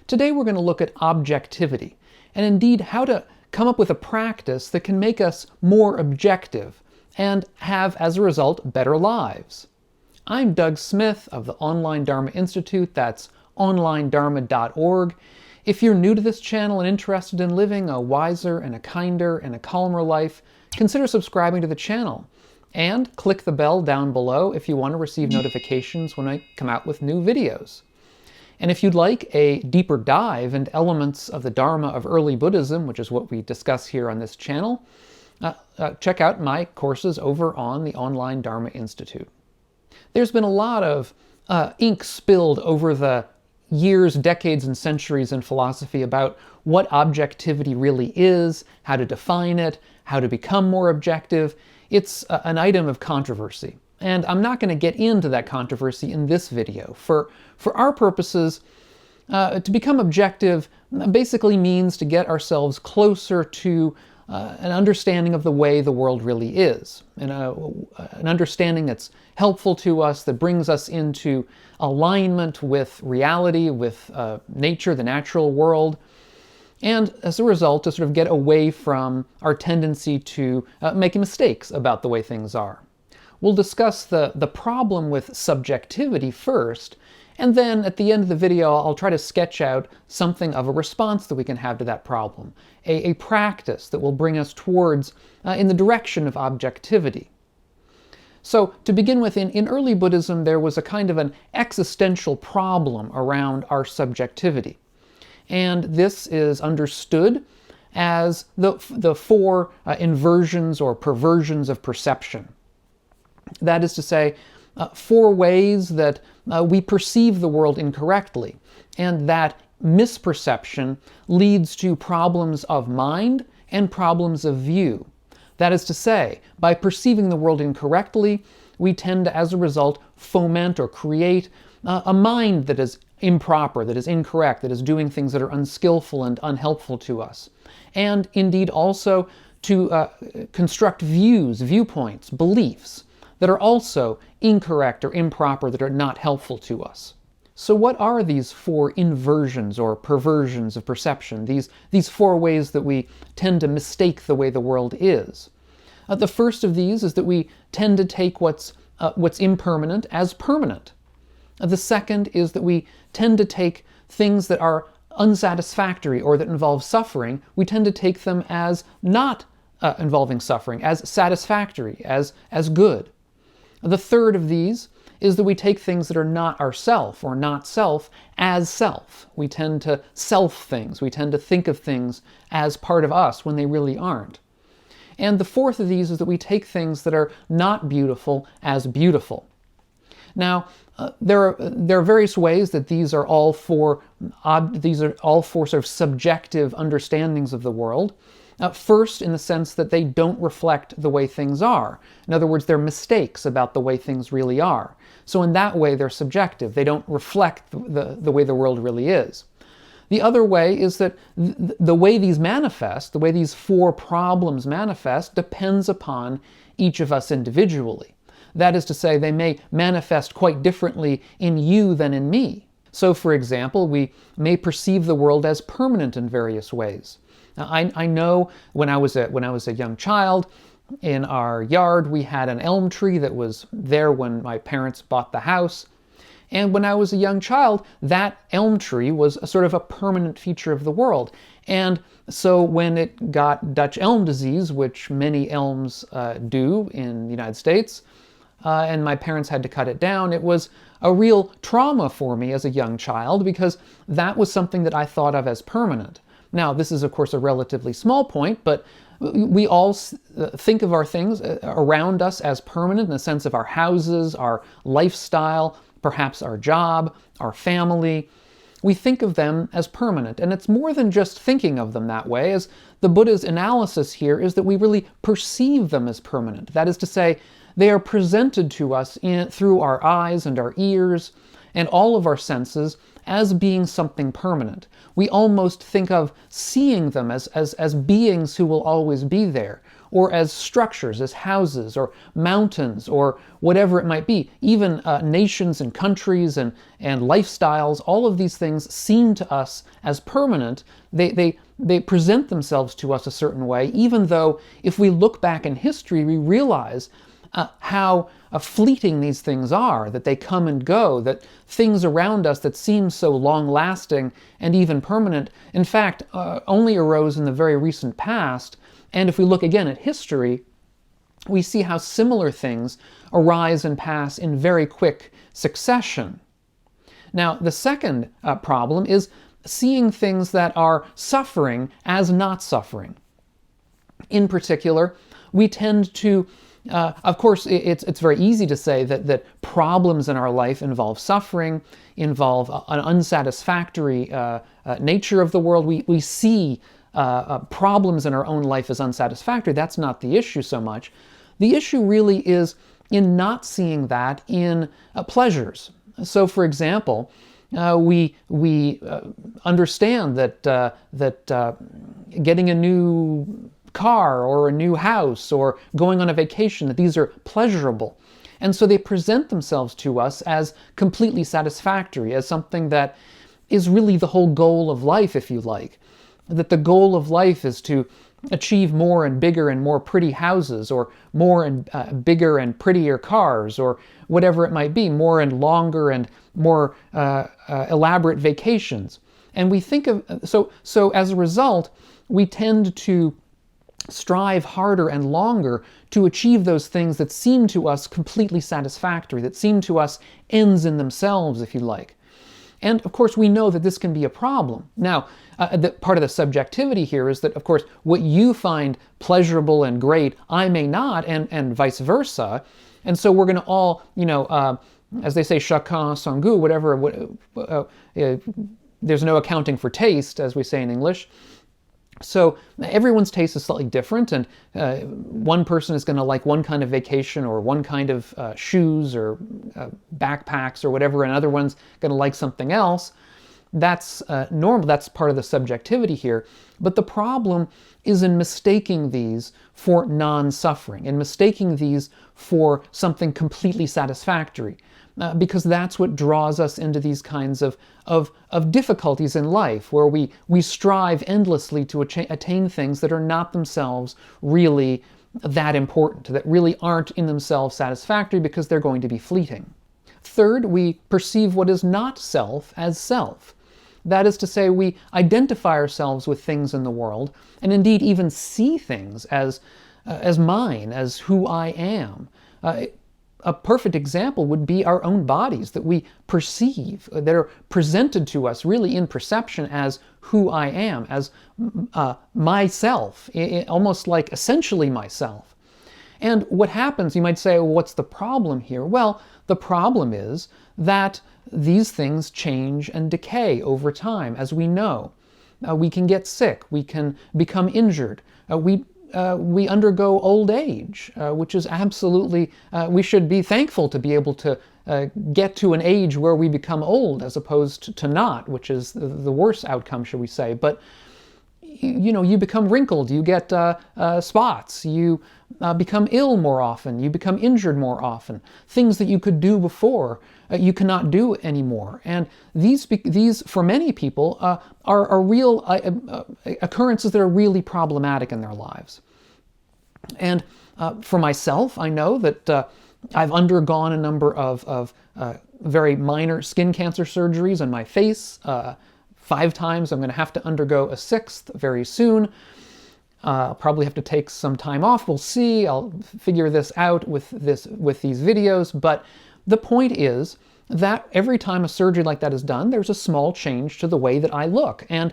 Today we're going to look at objectivity, and indeed how to come up with a practice that can make us more objective and have, as a result, better lives. I'm Doug Smith of the Online Dharma Institute, that's onlinedharma.org. If you're new to this channel and interested in living a wiser and a kinder and a calmer life, consider subscribing to the channel. And click the bell down below if you want to receive notifications when I come out with new videos. And if you'd like a deeper dive into elements of the Dharma of early Buddhism, which is what we discuss here on this channel, check out my courses over on the Online Dharma Institute. There's been a lot of ink spilled over the years, decades, and centuries in philosophy about what objectivity really is, how to define it, how to become more objective. It's an item of controversy, and I'm not going to get into that controversy in this video. For our purposes, to become objective basically means to get ourselves closer to an understanding of the way the world really is, and an understanding that's helpful to us, that brings us into alignment with reality, with nature, the natural world, and as a result to sort of get away from our tendency to making mistakes about the way things are. We'll discuss the problem with subjectivity first, and then at the end of the video I'll try to sketch out something of a response that we can have to that problem, a practice that will bring us towards, in the direction of objectivity. So to begin with, in early Buddhism there was a kind of an existential problem around our subjectivity. And this is understood as the four inversions or perversions of perception. That is to say, four ways that we perceive the world incorrectly, and that misperception leads to problems of mind and problems of view. That is to say, by perceiving the world incorrectly, we tend to, as a result, foment or create a mind that is improper, that is incorrect, that is doing things that are unskillful and unhelpful to us. And indeed also to construct views, viewpoints, beliefs that are also incorrect or improper, that are not helpful to us. So what are these four inversions or perversions of perception, these four ways that we tend to mistake the way the world is? The first of these is that we tend to take what's impermanent as permanent. The second is that we tend to take things that are unsatisfactory or that involve suffering, we tend to take them as not involving suffering, as satisfactory, as good. The third of these is that we take things that are not ourself or not self as self. We tend to self things. We tend to think of things as part of us when they really aren't. And the fourth of these is that we take things that are not beautiful as beautiful. Now, there are various ways that these are all four sort of subjective understandings of the world. First, in the sense that they don't reflect the way things are. In other words, they're mistakes about the way things really are. So in that way, they're subjective. They don't reflect the way the world really is. The other way is that the way these manifest, the way these four problems manifest, depends upon each of us individually. That is to say, they may manifest quite differently in you than in me. So, for example, we may perceive the world as permanent in various ways. Now, I know when I was a young child, in our yard we had an elm tree that was there when my parents bought the house. And when I was a young child, that elm tree was a sort of a permanent feature of the world. And so when it got Dutch elm disease, which many elms do in the United States, and my parents had to cut it down, it was a real trauma for me as a young child because that was something that I thought of as permanent. Now, this is of course a relatively small point, but we all think of our things around us as permanent in the sense of our houses, our lifestyle, perhaps our job, our family. We think of them as permanent, and it's more than just thinking of them that way, as the Buddha's analysis here is that we really perceive them as permanent. That is to say, they are presented to us through our eyes and our ears and all of our senses as being something permanent. We almost think of seeing them as beings who will always be there, or as structures, as houses, or mountains, or whatever it might be. Even nations and countries and lifestyles, all of these things seem to us as permanent. They present themselves to us a certain way, even though if we look back in history, we realize how fleeting these things are, that they come and go, that things around us that seem so long-lasting and even permanent, in fact, only arose in the very recent past. And if we look again at history, we see how similar things arise and pass in very quick succession. Now, the second problem is seeing things that are suffering as not suffering. In particular, we tend to of course, it's very easy to say that problems in our life involve suffering, involve an unsatisfactory nature of the world. We see problems in our own life as unsatisfactory. That's not the issue so much. The issue really is in not seeing that in pleasures. So, for example, we understand that getting a new car or a new house or going on a vacation, that these are pleasurable. And so they present themselves to us as completely satisfactory, as something that is really the whole goal of life, if you like. That the goal of life is to achieve more and bigger and more pretty houses, or more and bigger and prettier cars, or whatever it might be, more and longer and more elaborate vacations. And we think of, so as a result, we tend to strive harder and longer to achieve those things that seem to us completely satisfactory, that seem to us ends in themselves, if you like. And of course, we know that this can be a problem. Now, part of the subjectivity here is that, of course, what you find pleasurable and great, I may not, and vice versa. And so we're going to all, as they say, chacun son goût, whatever, there's no accounting for taste, as we say in English. So everyone's taste is slightly different, and one person is going to like one kind of vacation or one kind of shoes or backpacks or whatever, and another one's going to like something else. That's normal. That's part of the subjectivity here. But the problem is in mistaking these for non-suffering, and mistaking these for something completely satisfactory. Because that's what draws us into these kinds of difficulties in life, where we strive endlessly to attain things that are not themselves really that important, that really aren't in themselves satisfactory because they're going to be fleeting. Third, we perceive what is not self as self. That is to say, we identify ourselves with things in the world, and indeed even see things as mine, as who I am. A perfect example would be our own bodies that we perceive, that are presented to us really in perception as who I am, as myself, almost like essentially myself. And what happens, you might say, well, what's the problem here? Well, the problem is that these things change and decay over time, as we know. We can get sick, we can become injured, we undergo old age, which is absolutely, we should be thankful to be able to get to an age where we become old as opposed to not, which is the worst outcome, shall we say. But, you become wrinkled, you get spots, you become ill more often, you become injured more often. Things that you could do before, you cannot do anymore. And these for many people, are real occurrences that are really problematic in their lives. And for myself, I know that I've undergone a number of very minor skin cancer surgeries on my face. 5 times. I'm going to have to undergo a 6th very soon. I'll probably have to take some time off. We'll see. I'll figure this out with these videos. But the point is that every time a surgery like that is done, there's a small change to the way that I look. And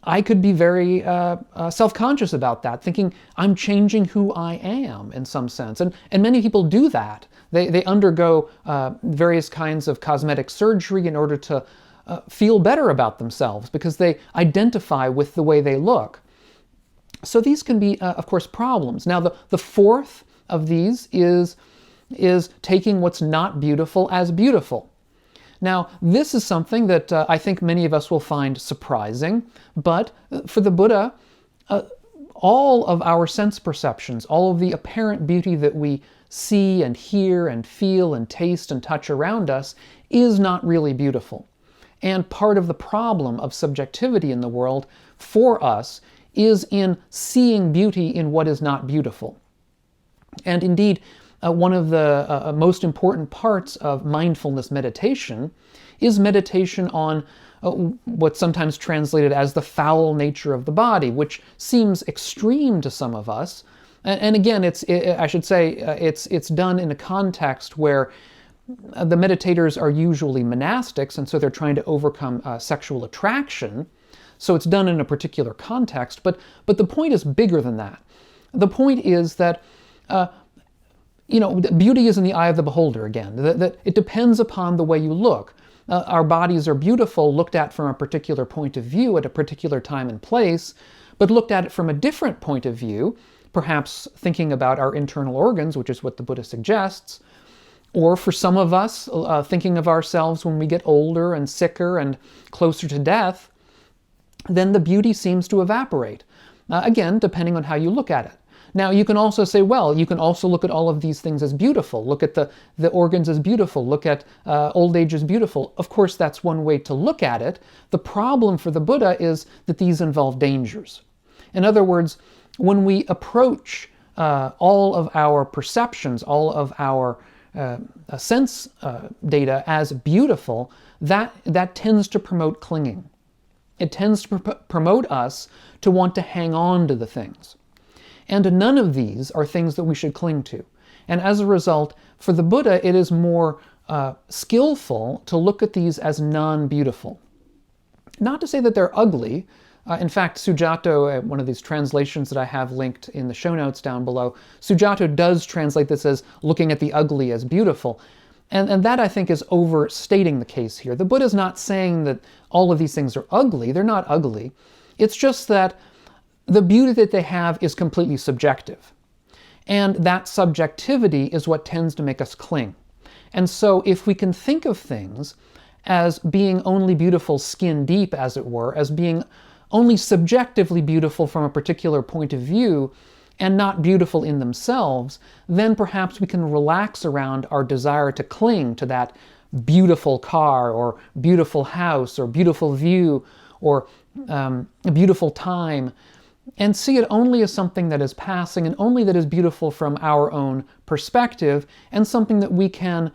I could be very self-conscious about that, thinking I'm changing who I am in some sense. And many people do that. They undergo various kinds of cosmetic surgery in order to feel better about themselves because they identify with the way they look. So these can be, of course, problems. Now, the fourth of these is taking what's not beautiful as beautiful. Now, this is something that I think many of us will find surprising, but for the Buddha, all of our sense perceptions, all of the apparent beauty that we see and hear and feel and taste and touch around us is not really beautiful. And part of the problem of subjectivity in the world for us is in seeing beauty in what is not beautiful. And indeed, one of the most important parts of mindfulness meditation is meditation on what's sometimes translated as the foul nature of the body, which seems extreme to some of us. And again, it's done in a context where the meditators are usually monastics, and so they're trying to overcome sexual attraction. So it's done in a particular context, but the point is bigger than that. The point is that beauty is in the eye of the beholder again, that it depends upon the way you look. Our bodies are beautiful looked at from a particular point of view at a particular time and place, but looked at it from a different point of view, perhaps thinking about our internal organs, which is what the Buddha suggests, or for some of us, thinking of ourselves when we get older and sicker and closer to death, then the beauty seems to evaporate. Again, depending on how you look at it. Now, you can also say, well, you can also look at all of these things as beautiful. Look at the organs as beautiful. Look at old age as beautiful. Of course, that's one way to look at it. The problem for the Buddha is that these involve dangers. In other words, when we approach all of our perceptions, all of our sense data as beautiful, that tends to promote clinging. It tends to promote us to want to hang on to the things. And none of these are things that we should cling to. And as a result, for the Buddha, it is more skillful to look at these as non-beautiful. Not to say that they're ugly. In fact, Sujato, one of these translations that I have linked in the show notes down below, Sujato does translate this as looking at the ugly as beautiful. And that, I think, is overstating the case here. The Buddha's not saying that all of these things are ugly. They're not ugly. It's just that the beauty that they have is completely subjective. And that subjectivity is what tends to make us cling. And so if we can think of things as being only beautiful skin deep, as it were, as being only subjectively beautiful from a particular point of view, and not beautiful in themselves, then perhaps we can relax around our desire to cling to that beautiful car, or beautiful house, or beautiful view, or a beautiful time, and see it only as something that is passing and only that is beautiful from our own perspective, and something that we can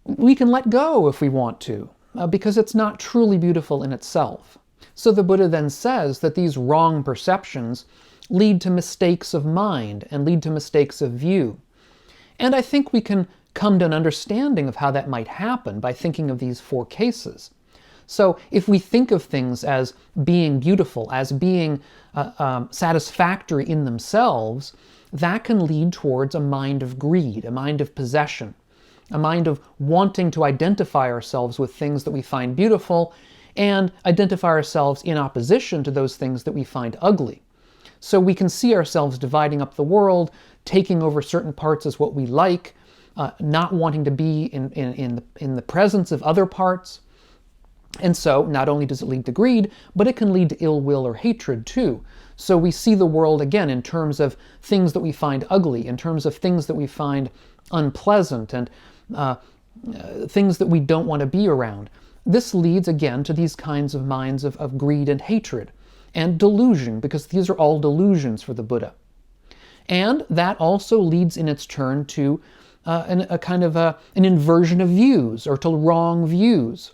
let go if we want to, because it's not truly beautiful in itself. So the Buddha then says that these wrong perceptions lead to mistakes of mind and lead to mistakes of view. And I think we can come to an understanding of how that might happen by thinking of these four cases. So if we think of things as being beautiful, as being satisfactory in themselves, that can lead towards a mind of greed, a mind of possession, a mind of wanting to identify ourselves with things that we find beautiful and identify ourselves in opposition to those things that we find ugly. So we can see ourselves dividing up the world, taking over certain parts as what we like, not wanting to be in the presence of other parts. And so not only does it lead to greed, but it can lead to ill will or hatred too. So we see the world again in terms of things that we find ugly, in terms of things that we find unpleasant, and things that we don't want to be around. This leads again to these kinds of minds of greed and hatred and delusion, because these are all delusions for the Buddha. And that also leads in its turn to a kind of an inversion of views, or to wrong views.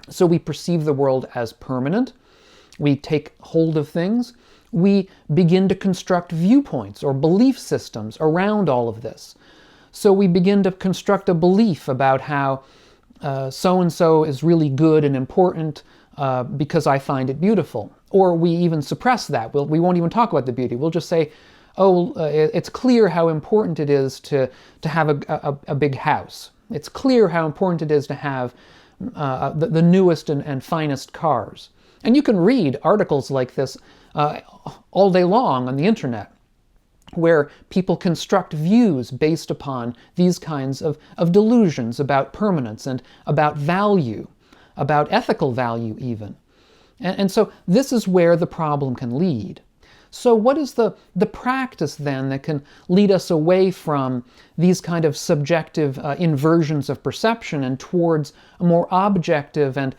So we perceive the world as permanent, we take hold of things, we begin to construct viewpoints or belief systems around all of this. So we begin to construct a belief about how so-and-so is really good and important because I find it beautiful. Or we even suppress that. We won't even talk about the beauty. We'll just say, it's clear how important it is to have a big house. It's clear how important it is to have the newest and finest cars. And you can read articles like this all day long on the internet. where people construct views based upon these kinds of delusions about permanence and about value, about ethical value even. And so this is where the problem can lead. So what is the practice then that can lead us away from these kind of subjective inversions of perception and towards a more objective and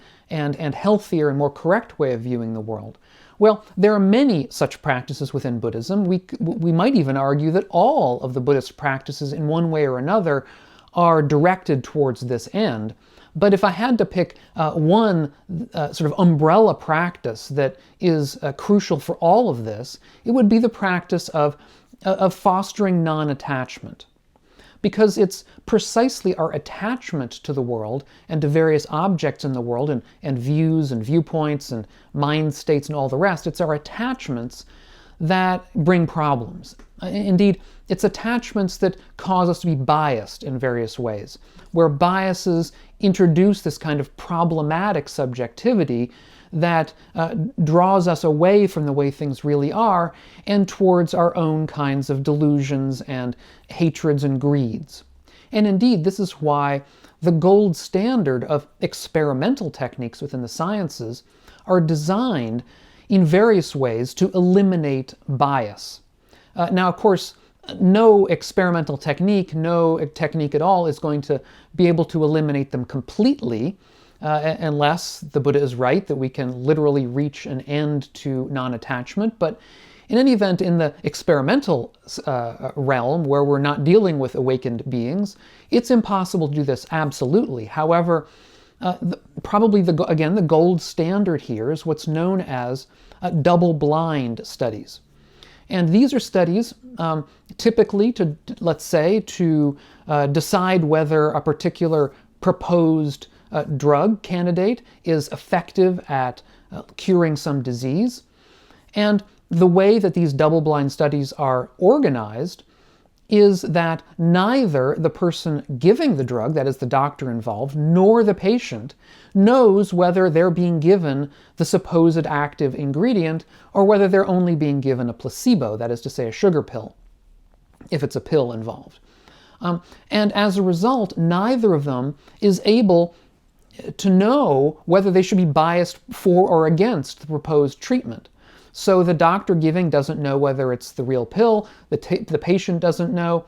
healthier and more correct way of viewing the world? Well, there are many such practices within Buddhism. We might even argue that all of the Buddhist practices in one way or another are directed towards this end. But if I had to pick one sort of umbrella practice that is crucial for all of this, it would be the practice of fostering non-attachment. Because it's precisely our attachment to the world and to various objects in the world and views and viewpoints and mind states and all the rest, it's our attachments that bring problems. Indeed, it's attachments that cause us to be biased in various ways, where biases introduce this kind of problematic subjectivity that draws us away from the way things really are and towards our own kinds of delusions and hatreds and greeds. And indeed, this is why the gold standard of experimental techniques within the sciences are designed in various ways to eliminate bias. Now, of course, no experimental technique, no technique at all is going to be able to eliminate them completely, unless the Buddha is right that we can literally reach an end to non-attachment. But in any event, in the experimental realm, where we're not dealing with awakened beings, it's impossible to do this absolutely. However, probably, again, the gold standard here is what's known as double-blind studies. And these are studies typically to, let's say, to decide whether a particular proposed drug candidate is effective at curing some disease. And the way that these double-blind studies are organized is that neither the person giving the drug, that is the doctor involved, nor the patient knows whether they're being given the supposed active ingredient or whether they're only being given a placebo, that is to say a sugar pill, if it's a pill involved. And as a result, neither of them is able to know whether they should be biased for or against the proposed treatment. So the doctor giving doesn't know whether it's the real pill, the patient doesn't know,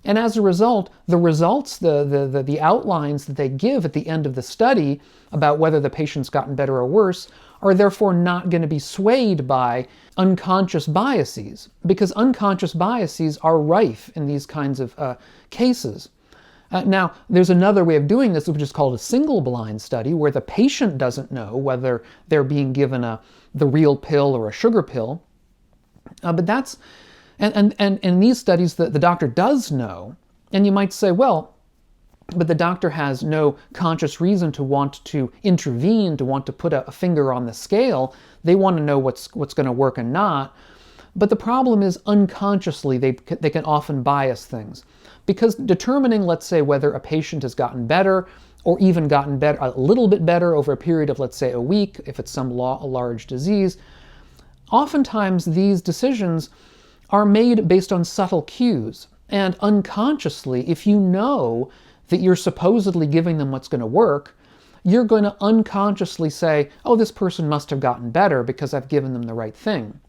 and as a result, the results, the outlines that they give at the end of the study about whether the patient's gotten better or worse are therefore not going to be swayed by unconscious biases, because unconscious biases are rife in these kinds of cases. Now, there's another way of doing this, which is called a single-blind study, where the patient doesn't know whether they're being given the real pill or a sugar pill. But that's, and in these studies, the doctor does know, and you might say, well, but the doctor has no conscious reason to want to intervene, to want to put a finger on the scale. They want to know what's going to work and not. But the problem is unconsciously they can often bias things. Because determining, let's say, whether a patient has gotten better or even gotten better, a little bit better over a period of, let's say, a week, if it's some large disease, oftentimes these decisions are made based on subtle cues. And unconsciously, if you know that you're supposedly giving them what's going to work, you're going to unconsciously say, oh, this person must have gotten better because I've given them the right thing.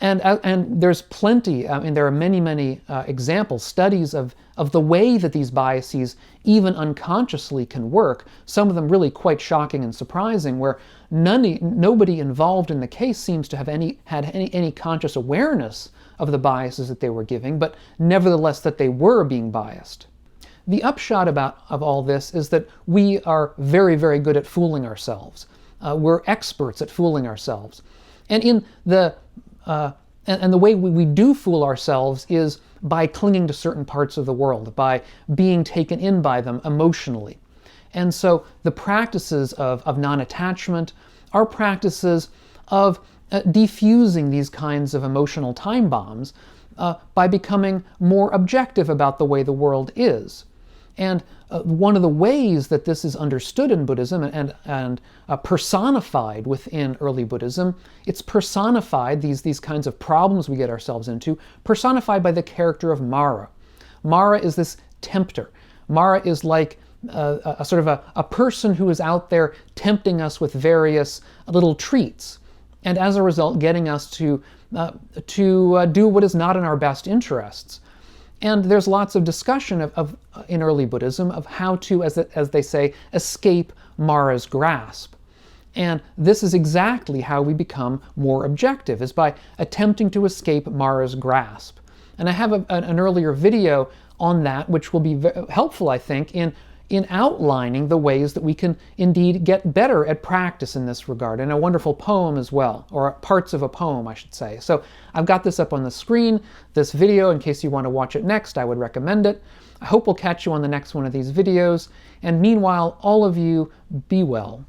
And there's plenty, there are many examples, studies of the way that these biases even unconsciously can work, some of them really quite shocking and surprising, where nobody involved in the case seems to have had any conscious awareness of the biases that they were giving, but nevertheless that they were being biased. The upshot of all this is that we are very, very good at fooling ourselves. We're experts at fooling ourselves. And in the way we do fool ourselves is by clinging to certain parts of the world, by being taken in by them emotionally. And so the practices of non-attachment are practices of defusing these kinds of emotional time bombs by becoming more objective about the way the world is. And one of the ways that this is understood in Buddhism and personified within early Buddhism, it's personified, these kinds of problems we get ourselves into, personified by the character of Mara. Mara is this tempter. Mara is like a sort of a person who is out there tempting us with various little treats, and as a result getting us to do what is not in our best interests. And there's lots of discussion in early Buddhism of how to, as they say, escape Mara's grasp. And this is exactly how we become more objective, is by attempting to escape Mara's grasp. And I have an earlier video on that, which will be helpful, I think, in outlining the ways that we can indeed get better at practice in this regard, and a wonderful poem as well, or parts of a poem, I should say. So I've got this up on the screen, this video, in case you want to watch it next. I would recommend it. I hope we'll catch you on the next one of these videos, and meanwhile, all of you, be well.